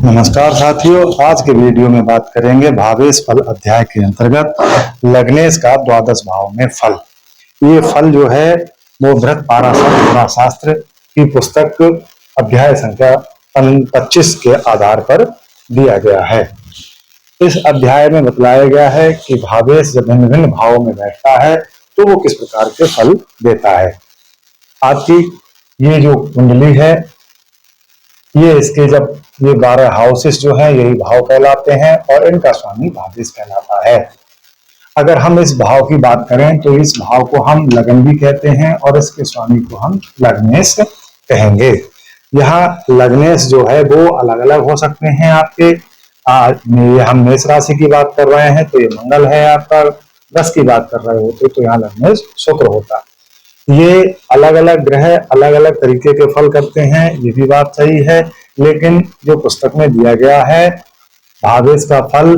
नमस्कार साथियों, आज के वीडियो में बात करेंगे भावेश फल अध्याय के अंतर्गत लग्नेश का द्वादश भाव में फल। ये फल जो है वो बृहत पाराशर शास्त्र की पुस्तक अध्याय संख्या 25 के आधार पर दिया गया है। इस अध्याय में बतलाया गया है कि भावेश जब भिन्न भिन्न भावों में बैठता है तो वो किस प्रकार के फल देता है। आपकी ये जो कुंडली है, ये इसके जब ये 12 हाउसेस जो हैं यही भाव कहलाते हैं और इनका स्वामी भावेश कहलाता है। अगर हम इस भाव की बात करें तो इस भाव को हम लगन भी कहते हैं और इसके स्वामी को हम लग्नेश कहेंगे। यहाँ लग्नेश जो है वो अलग अलग हो सकते हैं आपके। ये हम मेष राशि की बात कर रहे हैं तो ये मंगल है आपका। 10 की बात कर रहे होते तो यहाँ लग्नेश शुक्र होता। ये अलग अलग ग्रह अलग अलग तरीके के फल करते हैं, ये भी बात सही है, लेकिन जो पुस्तक में दिया गया है भावेश का फल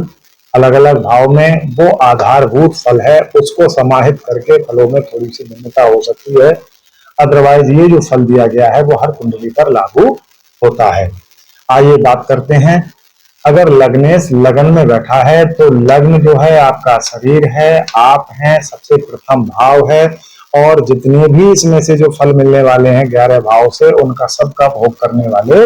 अलग अलग भाव में वो आधारभूत फल है, उसको समाहित करके फलों में थोड़ी सी भिन्नता हो सकती है। अदरवाइज ये जो फल दिया गया है वो हर कुंडली पर लागू होता है। आइए बात करते हैं। अगर लग्नेश लगन में बैठा है तो लग्न जो है आपका शरीर है, आप हैं, सबसे प्रथम भाव है और जितने भी इसमें से जो फल मिलने वाले हैं 11 भाव से उनका सबका भोग करने वाले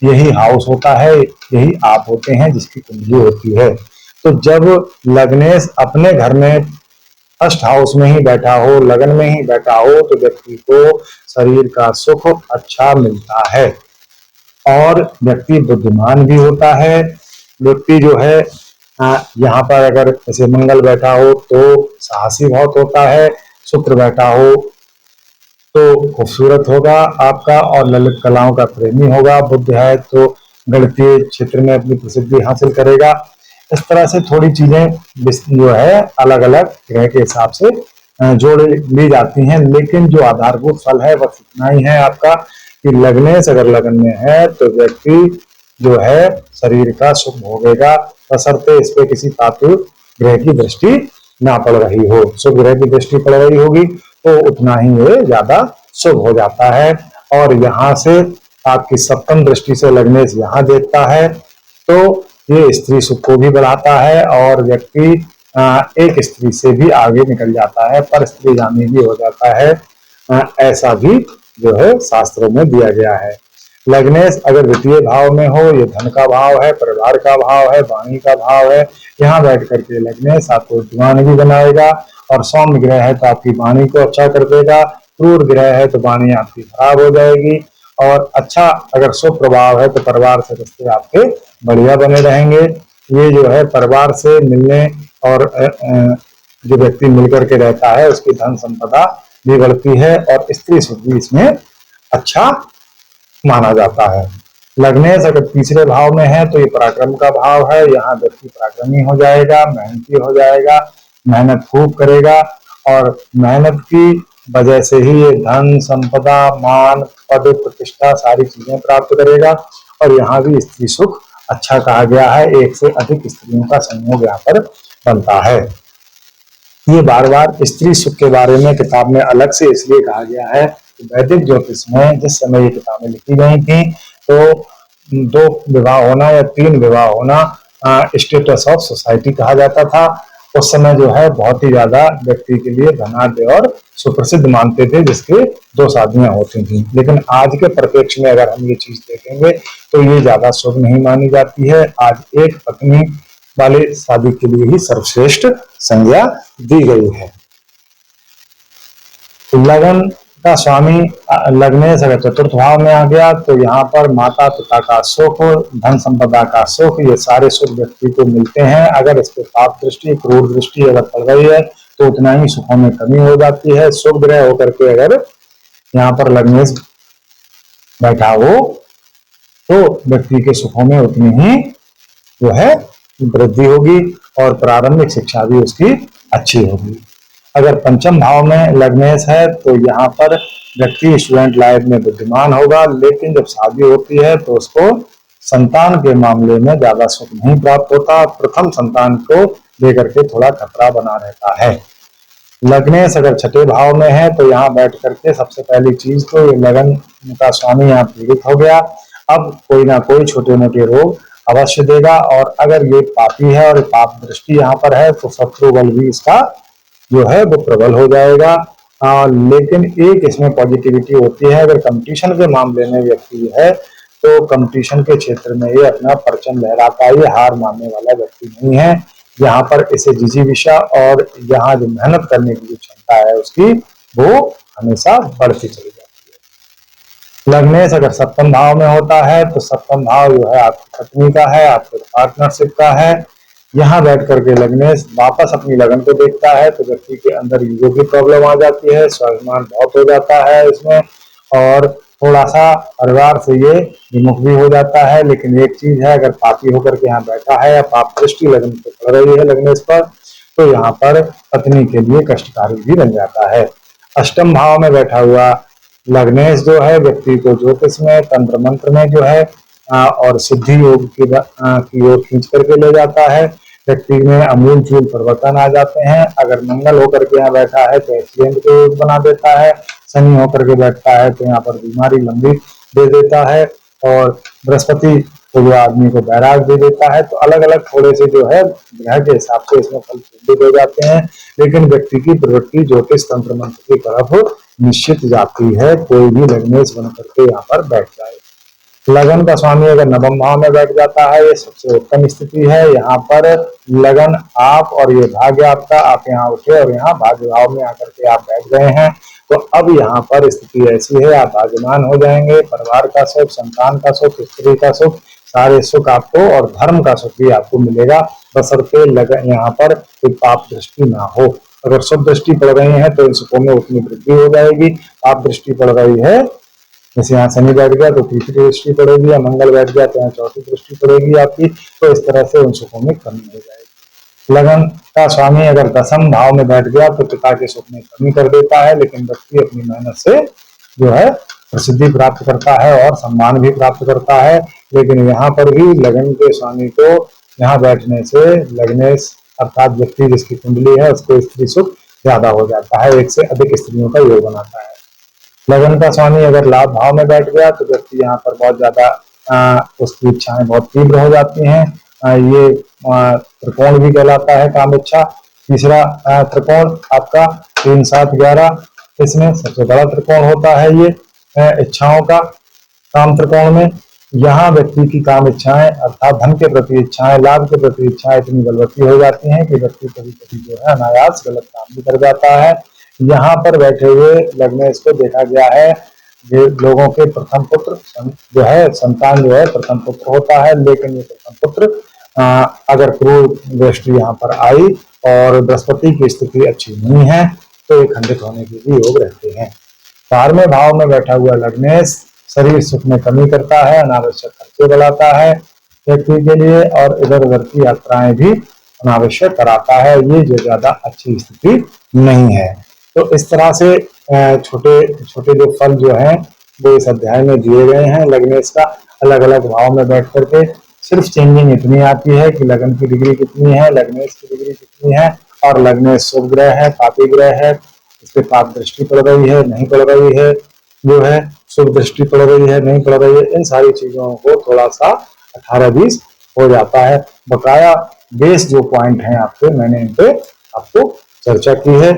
यही हाउस होता है, यही आप होते हैं जिसकी कुंडली होती है। तो जब लग्नेश अपने घर में फर्स्ट हाउस में ही बैठा हो, लगन में ही बैठा हो, तो व्यक्ति को शरीर का सुख अच्छा मिलता है और व्यक्ति बुद्धिमान भी होता है। व्यक्ति जो है यहाँ पर अगर जैसे मंगल बैठा हो तो साहसी बहुत होता है, शुक्र बैठा हो तो खूबसूरत होगा आपका और ललित कलाओं का प्रेमी होगा, बुध है तो गणितीय क्षेत्र में अपनी प्रसिद्धि हासिल करेगा। इस तरह से थोड़ी चीजें जो है अलग अलग ग्रह के हिसाब से जोड़ ली जाती हैं, लेकिन जो आधारभूत फल है बस इतना ही है आपका कि लग्नेश अगर लगन में है तो व्यक्ति जो है शरीर का सुख भोगेगा, बशर्ते इस पे किसी पातु ग्रह की दृष्टि ना पड़ रही हो। शुभ ग्रह की दृष्टि पड़ रही होगी तो उतना ही ये ज्यादा शुभ हो जाता है। और यहाँ से आपकी सप्तम दृष्टि से लग्नेश यहाँ देखता है तो ये स्त्री सुख को भी बढ़ाता है और व्यक्ति एक स्त्री से भी आगे निकल जाता है, पर स्त्री जानी भी हो जाता है। ऐसा भी जो है शास्त्रों में दिया गया है। लग्नेश अगर द्वितीय भाव में हो, ये धन का भाव है, परिवार का भाव है, वाणी का भाव है, यहाँ बैठ करके लग्नेश आपको बुद्धिमान भी बनाएगा और सौम्य ग्रह है तो आपकी वाणी को अच्छा कर देगा, क्रूर ग्रह है तो वाणी आपकी खराब हो जाएगी और अच्छा अगर शुभ प्रभाव है तो परिवार से रिश्ते आपके बढ़िया बने रहेंगे। ये जो है परिवार से मिलने और जो व्यक्ति मिलकर के रहता है उसकी धन संपदा भी बढ़ती है और स्त्री सुख भी इसमें अच्छा माना जाता है। लग्नेश अगर तीसरे भाव में है तो ये पराक्रम का भाव है, यहाँ व्यक्ति पराक्रमी हो जाएगा, मेहनती हो जाएगा, मेहनत खूब करेगा और मेहनत की वजह से ही ये धन संपदा मान पद प्रतिष्ठा सारी चीजें प्राप्त करेगा। और यहाँ भी स्त्री सुख अच्छा कहा गया है, एक से अधिक स्त्रियों का संयोग यहाँ पर बनता है। ये बार बार स्त्री सुख के बारे में किताब में अलग से इसलिए कहा गया है कि वैदिक ज्योतिष में जिस समय ये किताबें लिखी गई थी तो 2 विवाह होना या 3 विवाह होना स्टेटस ऑफ सोसाइटी कहा जाता था। उस समय जो है बहुत ही ज्यादा व्यक्ति के लिए धनाढ्य और सुप्रसिद्ध मानते थे जिसके 2 शादियां होती थी, लेकिन आज के परिप्रेक्ष्य में अगर हम ये चीज देखेंगे तो ये ज्यादा शुभ नहीं मानी जाती है। आज एक पत्नी वाले शादी के लिए ही सर्वश्रेष्ठ संज्ञा दी गई है। लगन का स्वामी लग्नेश अगर चतुर्थ भाव में आ गया तो यहाँ पर माता पिता का सुख, धन संपदा का सुख, ये सारे सुख व्यक्ति को मिलते हैं। अगर इस पे पाप दृष्टि क्रूर दृष्टि अगर पड़ गई है तो उतना ही सुखों में कमी हो जाती है। शुभ ग्रह होकर के अगर यहाँ पर लग्नेश बैठा हो तो व्यक्ति के सुखों में उतनी ही जो है वृद्धि होगी और प्रारंभिक शिक्षा भी उसकी अच्छी होगी। अगर पंचम भाव में लग्नेश है तो यहाँ पर व्यक्ति स्टूडेंट लाइफ में बुद्धिमान होगा, लेकिन जब शादी होती है तो उसको संतान के मामले में ज्यादा सुख नहीं प्राप्त होता। प्रथम संतान को लेकर के थोड़ा खतरा बना रहता है। लग्नेश अगर छठे भाव में है तो यहाँ बैठ करके सबसे पहली चीज तो ये लगन का स्वामी यहाँ पीड़ित हो गया। अब कोई ना कोई छोटे मोटे रोग अवश्य देगा। और अगर ये पापी है और पाप दृष्टि यहाँ पर है तो शत्रु बल भी इसका जो है वो प्रबल हो जाएगा। लेकिन एक इसमें पॉजिटिविटी होती है, अगर कंपटीशन के मामले में व्यक्ति है तो कंपटीशन के क्षेत्र में ये अपना परचम लहराता है, ये हार मानने वाला व्यक्ति नहीं है। यहाँ पर इसे जिजीविषा और यहाँ जो मेहनत करने की जो क्षमता है उसकी वो हमेशा बढ़ती चली जाती है। लग्नेश अगर सप्तम भाव में होता है तो सप्तम भाव जो है आपकी पत्नी का है, आपके पार्टनरशिप का है। यहाँ बैठ करके लग्नेश वापस अपनी लगन को देखता है तो व्यक्ति के अंदर ईगो की प्रॉब्लम आ जाती है, स्वाभिमान बहुत हो जाता है इसमें, और थोड़ा सा परिवार से ये विमुख भी हो जाता है। लेकिन एक चीज है, अगर पापी होकर के यहाँ बैठा है या पाप दृष्टि लगन पे पड़ रही है लग्नेश पर, तो यहाँ पर पत्नी के लिए कष्टकारी भी बन जाता है। अष्टम भाव में बैठा हुआ लग्नेश जो है व्यक्ति को ज्योतिष में, तंत्र मंत्र में जो है और सिद्धि योग की ओर खींच करके ले जाता है। व्यक्ति में अमूलचूल परिवर्तन आ जाते हैं। अगर मंगल होकर के यहाँ बैठा है तो एक्सीडेंट के योग बना देता है, शनि होकर के बैठता है तो यहाँ पर बीमारी लंबी दे देता है, और बृहस्पति तो जो आदमी को बैराग दे देता है। तो अलग अलग थोड़े से जो है ग्रह के हिसाब से इसमें फल चिन्हित हो जाते हैं, लेकिन व्यक्ति की प्रवृत्ति ज्योतिष तंत्र मंत्र की तरफ निश्चित जाती है, कोई भी लग्नेश बन करके यहाँ पर बैठ जाए। लगन का स्वामी अगर नवम भाव में बैठ जाता है, ये सबसे उत्तम स्थिति है। यहाँ पर लगन आप और ये भाग्य आपका, आप यहाँ उठे और यहाँ भाग्य भाव में आकर के आप बैठ गए हैं, तो अब यहाँ पर स्थिति ऐसी है, आप भाग्यमान हो जाएंगे। परिवार का सुख, संतान का सुख, स्त्री का सुख, सारे सुख आपको, और धर्म का सुख भी आपको मिलेगा, बशर्ते लगन यहाँ पर कोई पाप दृष्टि ना हो। अगर शुभ दृष्टि पड़ रही है तो इन सुखों में उतनी वृद्धि हो जाएगी। पाप दृष्टि पड़ रही है, जैसे यहाँ शनि बैठ गया तो तीसरी दृष्टि पड़ेगी, या मंगल बैठ गया तो यहाँ चौथी दृष्टि पड़ेगी आपकी, तो इस तरह से उन सुखों में कमी हो जाएगी। लगन का स्वामी अगर दसम भाव में बैठ गया तो पिता के सुख में कमी कर देता है, लेकिन व्यक्ति अपनी मेहनत से जो है प्रसिद्धि प्राप्त करता है और सम्मान भी प्राप्त करता है। लेकिन यहाँ पर भी लगन के स्वामी को यहाँ बैठने से लग्नेश अर्थात व्यक्ति जिसकी कुंडली है उसको स्त्री सुख ज्यादा हो जाता है, एक से अधिक स्त्रियों का योग बनाता है। लगन का स्वामी अगर लाभ भाव में बैठ गया तो व्यक्ति यहाँ पर बहुत ज्यादा उसकी इच्छाएं बहुत तीव्र हो जाती हैं। ये त्रिकोण भी कहलाता है काम इच्छा। तीसरा त्रिकोण आपका 3, 7, 11, इसमें सबसे बड़ा त्रिकोण होता है ये इच्छाओं का। काम त्रिकोण में यहाँ व्यक्ति की काम इच्छाएं अर्थात धन के प्रति इच्छाएं, लाभ के प्रति इच्छाएं इतनी बलवती हो जाती हैं कि व्यक्ति कभी कभी जो है अनायास गलत काम भी कर जाता है। यहाँ पर बैठे हुए लग्नेश को देखा गया है, ये लोगों के प्रथम पुत्र जो है संतान जो है प्रथम पुत्र होता है, लेकिन ये प्रथम पुत्र अगर क्रूर दृष्टि यहाँ पर आई और बृहस्पति की स्थिति अच्छी नहीं है तो ये खंडित होने के भी योग रहते हैं। 12वें भाव में बैठा हुआ लग्नेश शरीर सुख में कमी करता है, अनावश्यक खर्चे बढ़ाता है व्यक्ति के लिए, और इधर उधर की यात्राएं भी अनावश्यक कराता है। ये जो ज्यादा अच्छी स्थिति नहीं है। तो इस तरह से छोटे छोटे जो फल जो हैं वो इस अध्याय में दिए गए हैं। लग्नेश का अलग अलग भाव में बैठ करके सिर्फ चेंजिंग इतनी आती है कि लगन की डिग्री कितनी है, लग्नेश की डिग्री कितनी है, और लग्नेश शुभ ग्रह है, पापी ग्रह है, इस पे पाप दृष्टि पड़ रही है, नहीं पड़ रही है, जो है शुभ दृष्टि पड़ रही है, नहीं पड़ रही है, इन सारी चीजों को थोड़ा सा 18-20 हो जाता है। बकाया बेस जो पॉइंट हैं आपके, मैंने इन पे आपको चर्चा की है।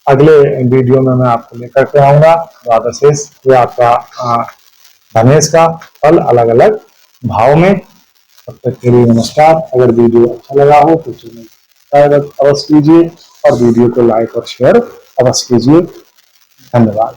अगले वीडियो में मैं आपको लेकर के आऊंगा द्वादशेश या आपका धनेश का फल अलग अलग भाव में। तब तक के लिए नमस्कार। अगर वीडियो अच्छा लगा हो तो चैनल सब्सक्राइब अवश्य कीजिए और वीडियो को लाइक और शेयर अवश्य कीजिए। धन्यवाद।